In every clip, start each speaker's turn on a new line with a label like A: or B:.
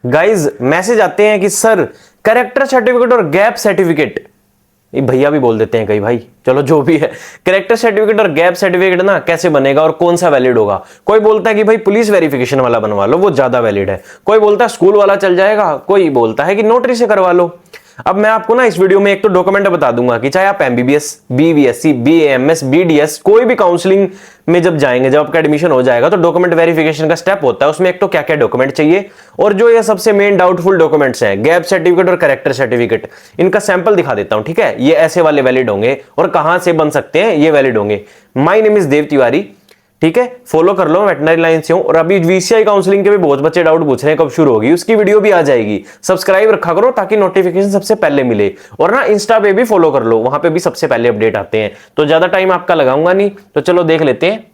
A: Guys message आते हैं कि सर कैरेक्टर सर्टिफिकेट और गैप सर्टिफिकेट, ये भैया भी बोल देते हैं कई भाई, चलो जो भी है, कैरेक्टर सर्टिफिकेट और गैप सर्टिफिकेट ना कैसे बनेगा और कौन सा वैलिड होगा। कोई बोलता है कि भाई पुलिस वेरिफिकेशन वाला बनवा लो, वो ज्यादा वैलिड है। कोई बोलता है स्कूल वाला चल जाएगा, कोई बोलता है कि नोटरी से करवा लो। अब मैं आपको ना इस वीडियो में एक तो डॉक्यूमेंट बता दूंगा कि चाहे आप एमबीबीएस, बीवीएससी, बीएएमएस, बीडीएस कोई भी काउंसलिंग में जब जाएंगे, जब आपका एडमिशन हो जाएगा तो डॉक्यूमेंट वेरिफिकेशन का स्टेप होता है। उसमें एक तो क्या क्या डॉक्यूमेंट चाहिए, और जो ये सबसे मेन डाउटफुल डॉक्यूमेंट्स हैं, गैप सर्टिफिकेट और कैरेक्टर सर्टिफिकेट, इनका सैंपल दिखा देता हूं। ठीक है, ये ऐसे वाले वैलिड होंगे और कहां से बन सकते हैं, ये वैलिड होंगे। माय नेम इज देव तिवारी। ठीक है, फॉलो कर लो, वेटनरी लाइन से हूं। और अभी वीसीआई काउंसलिंग के भी बहुत बच्चे डाउट पूछ रहे हैं कब शुरू होगी, उसकी वीडियो भी आ जाएगी। सब्सक्राइब रखा करो ताकि नोटिफिकेशन सबसे पहले मिले। और ना इंस्टा पे भी फॉलो कर लो, वहां पे भी सबसे पहले अपडेट आते हैं। तो ज्यादा टाइम आपका लगाऊंगा नहीं, तो चलो देख लेते हैं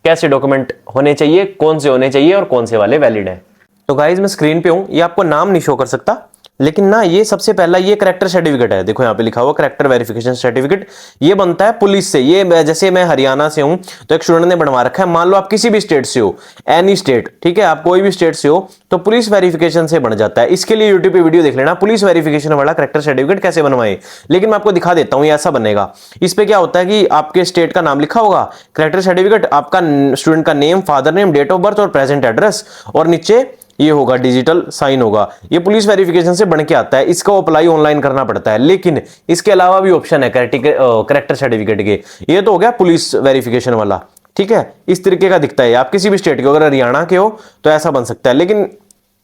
A: कैसे डॉक्यूमेंट होने चाहिए, कौन से होने चाहिए और कौन से वाले वैलिड है। तो गाइज मैं स्क्रीन पे हूं, ये आपको नाम नहीं शो कर सकता, लेकिन ना ये सबसे पहला ये कैरेक्टर सर्टिफिकेट है। देखो यहाँ पे लिखा हुआ कैरेक्टर वेरिफिकेशन सर्टिफिकेट, ये बनता है पुलिस से। ये जैसे मैं हरियाणा से हूं तो एक स्टूडेंट ने बनवा रखा है। मान लो आप किसी भी स्टेट से हो, एनी स्टेट, ठीक है, आप कोई भी स्टेट से हो तो पुलिस वेरिफिकेशन से बन जाता है। इसके लिए यूट्यूब पे वीडियो देख लेना, पुलिस वेरिफिकेशन वाला कैरेक्टर सर्टिफिकेट कैसे बनवाए। लेकिन मैं आपको दिखा देता हूं, ये ऐसा बनेगा। इस पे क्या होता है कि आपके स्टेट का नाम लिखा होगा, कैरेक्टर सर्टिफिकेट, आपका स्टूडेंट का name, father name, date of birth और प्रेजेंट एड्रेस, और नीचे ये होगा डिजिटल साइन होगा। ये पुलिस वेरिफिकेशन से बन के आता है, इसका अप्लाई ऑनलाइन करना पड़ता है। लेकिन इसके अलावा भी ऑप्शन है कैरेक्टर सर्टिफिकेट के। ये तो हो गया पुलिस वेरिफिकेशन वाला। ठीक है, इस तरीके का दिखता है। आप किसी भी स्टेट के, अगर हरियाणा के हो तो ऐसा बन सकता है, लेकिन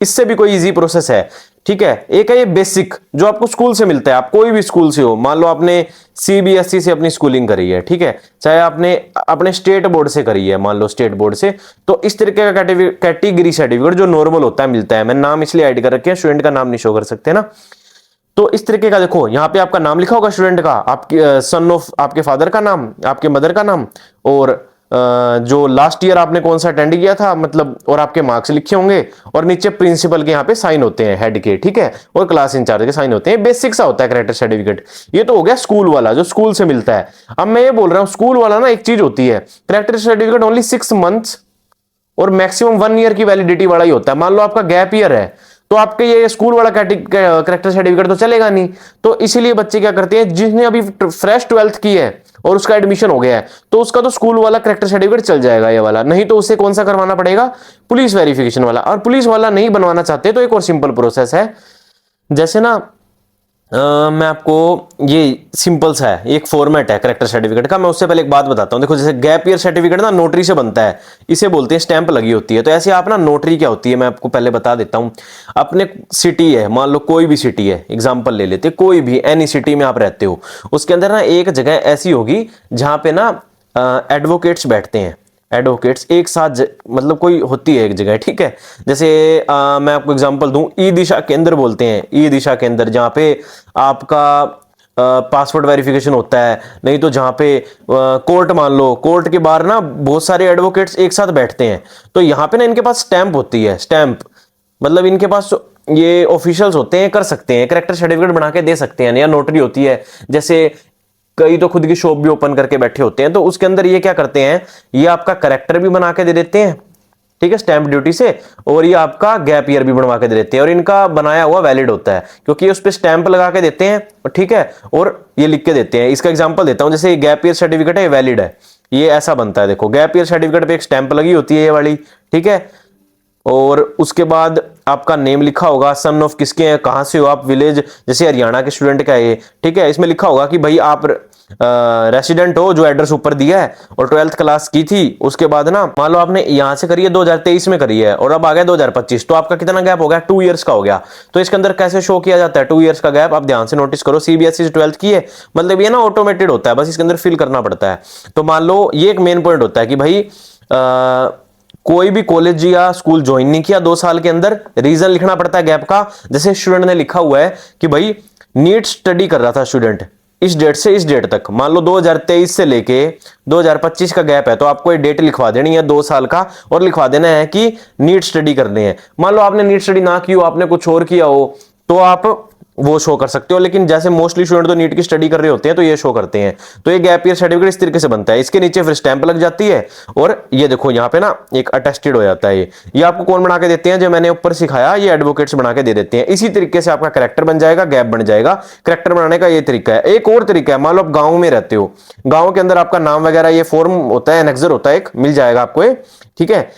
A: इससे भी कोई इजी प्रोसेस है। ठीक है, एक है ये बेसिक जो आपको स्कूल से मिलता है। आप कोई भी स्कूल से हो, मान लो आपने सीबीएसई से अपनी स्कूलिंग करी है, ठीक है, चाहे आपने अपने स्टेट बोर्ड से करी है, मान लो स्टेट बोर्ड से, तो इस तरीके का कैटेगरी सर्टिफिकेट जो नॉर्मल होता है मिलता है। मैं नाम इसलिए ऐड कर रखे हैं, स्टूडेंट का नाम नहीं शो कर सकते ना। तो इस तरीके का देखो, यहाँ पे आपका नाम लिखा होगा स्टूडेंट का, आपके सन ऑफ आपके फादर का नाम, आपके मदर का नाम, और जो लास्ट ईयर आपने कौन सा अटेंड किया था, मतलब, और आपके मार्क्स लिखे होंगे। और नीचे प्रिंसिपल के यहाँ पे साइन होते हैं, हेड के, ठीक है, और क्लास इंचार्ज के साइन होते हैं। बेसिक सा होता है कैरेक्टर सर्टिफिकेट। ये तो हो गया स्कूल वाला, जो स्कूल से मिलता है। अब मैं ये बोल रहा हूँ, स्कूल वाला ना एक चीज होती है, कैरेक्टर सर्टिफिकेट ओनली 6 मंथ्स और मैक्सिमम 1 ईयर की वैलिडिटी वाला ही होता है। मान लो आपका गैप ईयर है तो आपके ये स्कूल वाला कैरेक्टर सर्टिफिकेट तो चलेगा नहीं। तो इसीलिए बच्चे क्या करते हैं, जिसने अभी फ्रेश 12th की है और उसका एडमिशन हो गया है, तो उसका तो स्कूल वाला कैरेक्टर सर्टिफिकेट चल जाएगा ये वाला। नहीं तो उसे कौन सा करवाना पड़ेगा, पुलिस वेरिफिकेशन वाला। और पुलिस वाला नहीं बनवाना चाहते तो एक और सिंपल प्रोसेस है। जैसे ना मैं आपको, ये सिंपल सा है, एक फॉर्मेट है कैरेक्टर सर्टिफिकेट का। मैं उससे पहले एक बात बताता हूं। देखो, जैसे गैप ईयर सर्टिफिकेट ना नोटरी से बनता है, इसे बोलते हैं स्टैंप लगी होती है। तो ऐसे आप ना, नोटरी क्या होती है मैं आपको पहले बता देता हूं। अपने सिटी है, मान लो कोई भी सिटी है, एग्जाम्पल ले लेते, कोई भी एनी सिटी में आप रहते हो, उसके अंदर ना एक जगह ऐसी होगी जहां पे ना एडवोकेट्स बैठते हैं। एडवोकेट्स एक साथ, मतलब कोई होती है एक जगह, ठीक है। जैसे मैं आपको एग्जांपल दूं, ई दिशा केंद्र बोलते हैं, ई दिशा केंद्र, जहां पे आपका पासपोर्ट वेरिफिकेशन होता है। नहीं तो जहां पे कोर्ट, मान लो कोर्ट के बाहर ना बहुत सारे एडवोकेट्स एक साथ बैठते हैं। तो यहाँ पे ना इनके पास स्टैंप होती है। स्टैंप मतलब इनके पास ये ऑफिशियल्स होते हैं, कर सकते हैं, कैरेक्टर सर्टिफिकेट बना के दे सकते हैं। या नोटरी होती है, जैसे कई तो खुद की शॉप भी ओपन करके बैठे होते हैं, तो उसके अंदर ये क्या करते हैं, ये आपका कैरेक्टर भी बना के दे देते हैं, ठीक है, स्टैंप ड्यूटी से, और ये आपका गैप ईयर भी बनवा के दे देते हैं। और इनका बनाया हुआ वैलिड होता है, क्योंकि उस पर स्टैंप लगा के देते हैं, ठीक है, और ये लिख के देते हैं। इसका एग्जांपल देता हूं, जैसे गैप ईयर सर्टिफिकेट है, वैलिड है, ये ऐसा बनता है। देखो, गैप ईयर सर्टिफिकेट पे एक स्टैंप लगी होती है, ये वाली, ठीक है, और उसके बाद आपका नेम लिखा होगा, सन ऑफ किसके हैं, कहां से हो आप, विलेज, जैसे हरियाणा के स्टूडेंट का है, ठीक है। इसमें लिखा होगा कि भाई आप रेसिडेंट हो, जो एड्रेस ऊपर दिया है, और 12th क्लास की थी। उसके बाद ना, मान लो आपने यहां से करी है 2023 में करी है, और अब आ गया 2025, तो आपका कितना गैप हो गया, 2 इयर्स का हो गया। तो इसके अंदर कैसे शो किया जाता है 2 इयर्स का गैप, आप ध्यान से नोटिस करो। सीबीएसई से 12th की है, मतलब ये ना ऑटोमेटेड होता है, बस इसके अंदर फिल करना पड़ता है। तो मान लो ये एक मेन पॉइंट होता है कि भाई कोई भी कॉलेज या स्कूल ज्वाइन नहीं किया 2 साल के अंदर, रीजन लिखना पड़ता है गैप का। जैसे स्टूडेंट ने लिखा हुआ है कि भाई नीट स्टडी कर रहा था स्टूडेंट इस डेट से इस डेट तक, मान लो 2023 से लेके 2025 का गैप है, तो आपको ये डेट लिखवा देनी है 2 साल का, और लिखवा देना है कि नीट स्टडी करनी है। मान लो आपने नीट स्टडी ना की हो, आपने कुछ और किया हो, तो आप वो शो कर सकते हो, लेकिन जैसे मोस्टली स्टूडेंट तो नीट की स्टडी कर रहे होते हैं तो ये शो करते हैं। तो ये गैप ईयर सर्टिफिकेट इस तरीके से बनता है, इसके नीचे फिर स्टैंप लग जाती है और ये देखो यहाँ पे ना एक अटेस्टेड हो जाता है। ये आपको कौन बना के देते हैं, जो मैंने ऊपर सिखाया, ये एडवोकेट्स बना के दे देते हैं। इसी तरीके से आपका करेक्टर बन जाएगा, गैप बन जाएगा। करेक्टर बनाने का ये तरीका है। एक और तरीका है, मान लो आप गाँव में रहते हो, गाँव के अंदर आपका नाम वगैरह ये फॉर्म होता है, एनेक्सर होता है, एक मिल जाएगा आपको ये, ठीक है।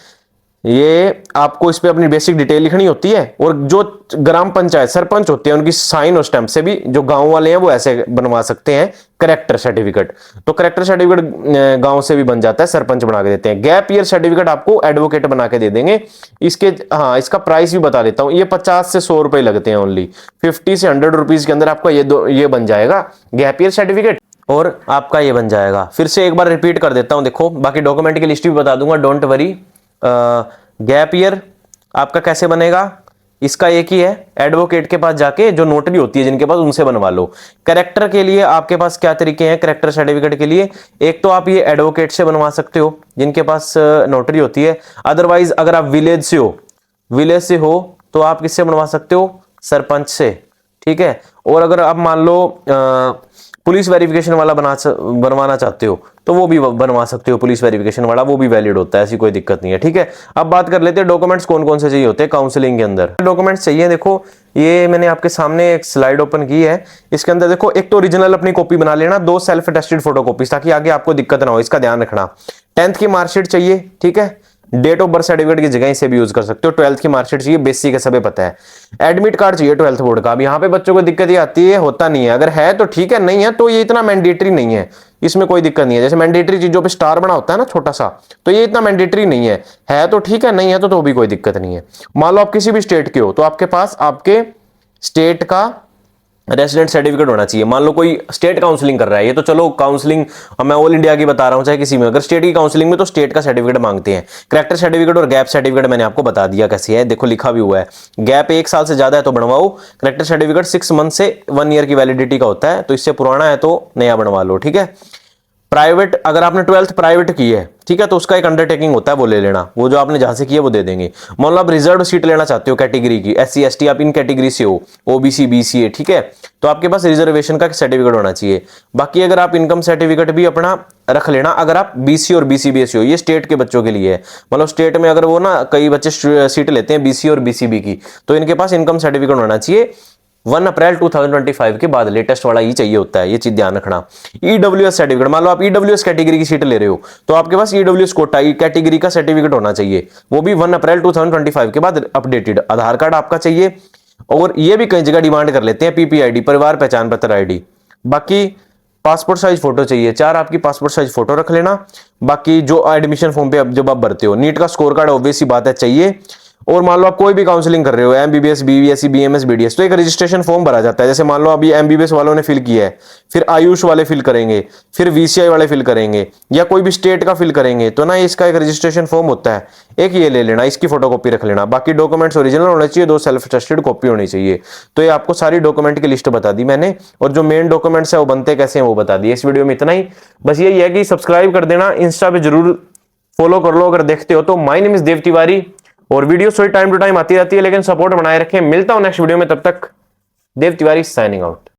A: ये आपको इस पे अपनी बेसिक डिटेल लिखनी होती है और जो ग्राम पंचायत सरपंच होते हैं उनकी साइन और स्टैंप से भी जो गांव वाले हैं वो ऐसे बनवा सकते हैं करेक्टर सर्टिफिकेट। तो करेक्टर सर्टिफिकेट गांव से भी बन जाता है, सरपंच बना के देते हैं। गैप ईयर सर्टिफिकेट आपको एडवोकेट बना के दे देंगे। इसके हाँ, इसका प्राइस भी बता देता हूं, ये 50 से 100 रुपए लगते हैं ओनली। 50 से 100 रुपीज के अंदर आपका ये बन जाएगा गैप ईयर सर्टिफिकेट और आपका ये बन जाएगा। फिर से एक बार रिपीट कर देता हूं, देखो बाकी डॉक्यूमेंट की लिस्ट भी बता दूंगा, डोंट वरी। गैप ईयर आपका कैसे बनेगा, इसका एक ही है, एडवोकेट के पास जाके, जो नोटरी होती है जिनके पास, उनसे बनवा लो। करेक्टर के लिए आपके पास क्या तरीके हैं करेक्टर सर्टिफिकेट के लिए, एक तो आप ये एडवोकेट से बनवा सकते हो जिनके पास नोटरी होती है। अदरवाइज अगर आप विलेज से हो तो आप किससे बनवा सकते हो, सरपंच से, ठीक है। और अगर आप मान लो पुलिस वेरिफिकेशन वाला बनवाना चाहते हो तो वो भी बनवा सकते हो, पुलिस वेरिफिकेशन वाला, वो भी वैलिड होता है, ऐसी कोई दिक्कत नहीं है, ठीक है। अब बात कर लेते हैं डॉक्यूमेंट्स कौन कौन से चाहिए होते हैं काउंसलिंग के अंदर। डॉक्यूमेंट्स चाहिए, देखो ये मैंने आपके सामने एक स्लाइड ओपन की है, इसके अंदर देखो एक तो ओरिजिनल अपनी कॉपी बना लेना, 2 सेल्फ अटेस्टेड फोटोकॉपीज, ताकि आगे आपको दिक्कत ना हो, इसका ध्यान रखना। 10th की मार्कशीट चाहिए, ठीक है। डेट ऑफ बर्थ सर्टिफिकेट की जगह इसे भी यूज कर सकते हो। 12th की मार्कशीट चाहिए, बेसिक है, सबे पता है। एडमिट कार्ड चाहिए 12th बोर्ड का। अब यहाँ पे बच्चों को दिक्कत ये आती है, होता नहीं है, अगर है तो ठीक है, नहीं है तो ये इतना मैंडेटरी नहीं है, इसमें कोई दिक्कत नहीं है। जैसे मैंडेटरी चीजों पे स्टार बना होता है ना छोटा सा, तो ये इतना मैंडेटरी नहीं है तो ठीक है, नहीं है तो भी कोई दिक्कत नहीं है। मान लो आप किसी भी स्टेट के हो तो आपके पास आपके स्टेट का रेसिडेंट सर्टिफिकेट होना चाहिए। मान लो कोई स्टेट काउंसलिंग कर रहा है, ये तो चलो काउंसलिंग मैं ऑल इंडिया की बता रहा हूं, चाहे किसी में, अगर स्टेट की काउंसलिंग में तो स्टेट का सर्टिफिकेट मांगते हैं। करेक्टर सर्टिफिकेट और गैप सर्टिफिकेट मैंने आपको बता दिया कैसे है, देखो लिखा भी हुआ है। गैप 1 साल से ज्यादा है तो बनवाओ, करेक्टर सर्टिफिकेट 6 मंथ से 1 ईयर की वैलिडिटी का होता है, तो इससे पुराना है तो नया बनवा लो, ठीक है। प्राइवेट, अगर आपने 12th प्राइवेट की है, ठीक है, तो उसका एक अंडरटेकिंग होता है, वो ले लेना, वो जो आपने जहां से की है वो दे देंगे। मान लो आप रिजर्व सीट लेना चाहते हो कैटेगरी की, SC ST आप इन कैटेगरी से हो, OBC BCA, ठीक है, तो आपके पास रिजर्वेशन का सर्टिफिकेट होना चाहिए। बाकी अगर आप इनकम सर्टिफिकेट भी अपना रख लेना, अगर आप BC और BCBS हो, ये स्टेट के बच्चों के लिए है। मतलब स्टेट में अगर वो ना कई बच्चे सीट लेते हैं BC और BCB की, तो इनके पास इनकम सर्टिफिकेट होना चाहिए। 1 अप्रैल 2025 के बाद लेटेस्ट वाला ही चाहिए होता है, ये चीज ध्यान रखना। EWS सर्टिफिकेट, मान लो आप EWS कैटेगरी की सीट ले रहे हो तो आपके पास EWS कोटा कैटेगरी का सर्टिफिकेट होना चाहिए, वो भी 1 अप्रैल 2025 के बाद अपडेटेड। आधार कार्ड आपका चाहिए, और ये भी कई जगह डिमांड कर लेते हैं PPID, परिवार पहचान पत्र ID। बाकी पासपोर्ट साइज फोटो चाहिए, 4 आपकी पासपोर्ट साइज फोटो रख लेना। बाकी जो एडमिशन फॉर्म पे जब आप भरते हो, नीट का स्कोर कार्ड ऑब्वियस सी बात है चाहिए। और मान लो आप कोई भी काउंसलिंग कर रहे हो, MBBS BSc BMS BDS, तो एक रजिस्ट्रेशन फॉर्म भरा जाता है। जैसे मान लो अभी MBBS वालों ने फिल किया है, फिर आयुष वाले फिल करेंगे, फिर VCI वाले फिल करेंगे, या कोई भी स्टेट का फिल करेंगे, तो ना इसका एक रजिस्ट्रेशन फॉर्म होता है, एक ये ले लेना, इसकी फोटोकॉपी रख लेना। बाकी डॉक्यूमेंट्स ओरिजिनल होने चाहिए, 2 सेल्फ अटेस्टेड कॉपी होनी चाहिए। तो ये आपको सारी डॉक्यूमेंट की लिस्ट बता दी मैंने, और जो मेन डॉक्यूमेंट्स है वो बनते कैसे हैं वो बता दिए। इस वीडियो में इतना ही, बस यही है कि सब्सक्राइब कर देना, इंस्टा पे जरूर फॉलो कर लो अगर देखते हो तो। माय नेम इज देव तिवारी, और वीडियो थोड़ी टाइम टू टाइम आती रहती है, लेकिन सपोर्ट बनाए रखें। मिलता हूं नेक्स्ट वीडियो में, तब तक देव तिवारी साइनिंग आउट।